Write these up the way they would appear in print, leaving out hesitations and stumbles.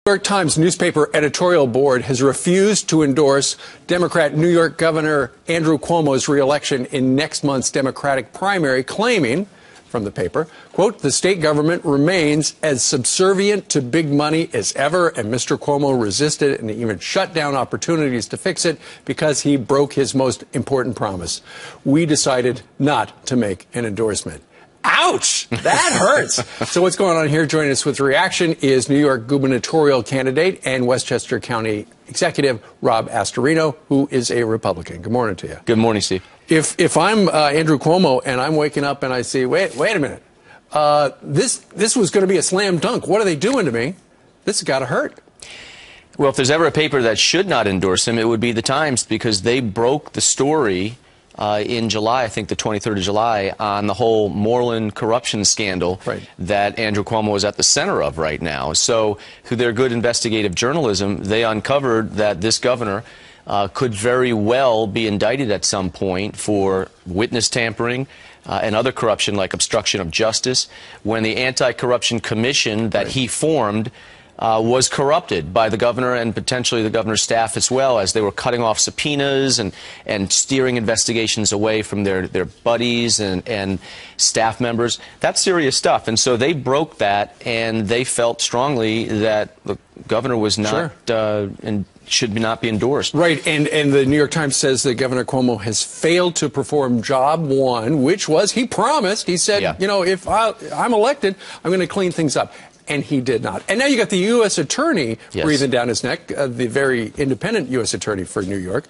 New York Times newspaper editorial board has refused to endorse Democrat New York Governor Andrew Cuomo's reelection in next month's Democratic primary, claiming, from the paper, quote, the state government remains as subservient to big money as ever, and Mr. Cuomo resisted and even shut down opportunities to fix it because he broke his most important promise. We decided not to make an endorsement. Ouch! That hurts. So what's going on here? Joining us with reaction is New York gubernatorial candidate and Westchester County executive Rob Astorino, who is a Republican. Good morning to you. Good morning, Steve. If I'm Andrew Cuomo and I'm waking up and I see, wait a minute, this was going to be a slam dunk. What are they doing to me? This has got to hurt. Well, if there's ever a paper that should not endorse him, it would be the Times, because they broke the story in July, I think the 23rd of July, on the whole Moreland corruption scandal that Andrew Cuomo is at the center of right now. So through their good investigative journalism, they uncovered that this governor could very well be indicted at some point for witness tampering and other corruption like obstruction of justice, when the Anti-Corruption Commission that he formed was corrupted by the governor and potentially the governor's staff as well, as they were cutting off subpoenas and steering investigations away from their buddies and staff members. That's serious stuff. And so they broke that, and they felt strongly that the governor was not and should not be endorsed. Right, and the New York Times says that Governor Cuomo has failed to perform job one, which was he promised. He said, you know, if I'm elected, I'm going to clean things up. And he did not. And now you got the U.S. attorney breathing down his neck, the very independent U.S. attorney for New York,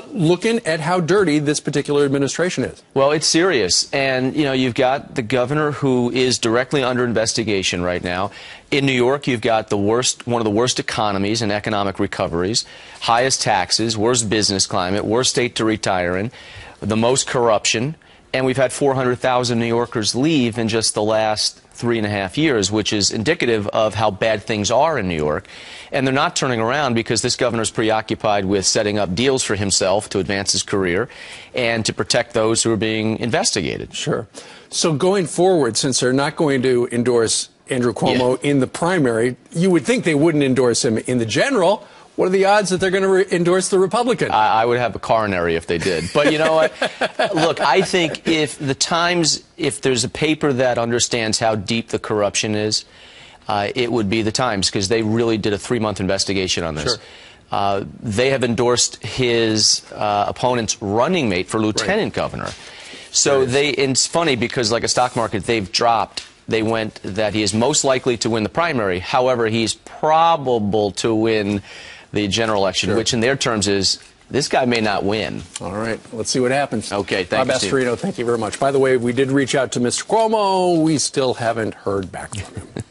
looking at how dirty this particular administration is. Well, it's serious. And, you know, you've got the governor who is directly under investigation right now. In New York, you've got one of the worst economies and economic recoveries, highest taxes, worst business climate, worst state to retire in, the most corruption. And we've had 400,000 New Yorkers leave in just the last 3.5 years, which is indicative of how bad things are in New York. And they're not turning around because this governor's preoccupied with setting up deals for himself to advance his career and to protect those who are being investigated. Sure. So going forward, since they're not going to endorse Andrew Cuomo in the primary, you would think they wouldn't endorse him in the general. What are the odds that they're going to endorse the Republican? I would have a coronary if they did. But you know what? Look, I think if the Times, if there's a paper that understands how deep the corruption is, it would be the Times, because they really did a 3-month investigation on this. They have endorsed his opponent's running mate for lieutenant governor. So it's funny because, like a stock market, they've dropped. They went that he is most likely to win the primary. However, he's probable to win the general election, which in their terms is this guy may not win. All right. Let's see what happens. Okay. Thank you, Rob Astorino, thank you very much. By the way, we did reach out to Mr. Cuomo. We still haven't heard back from him.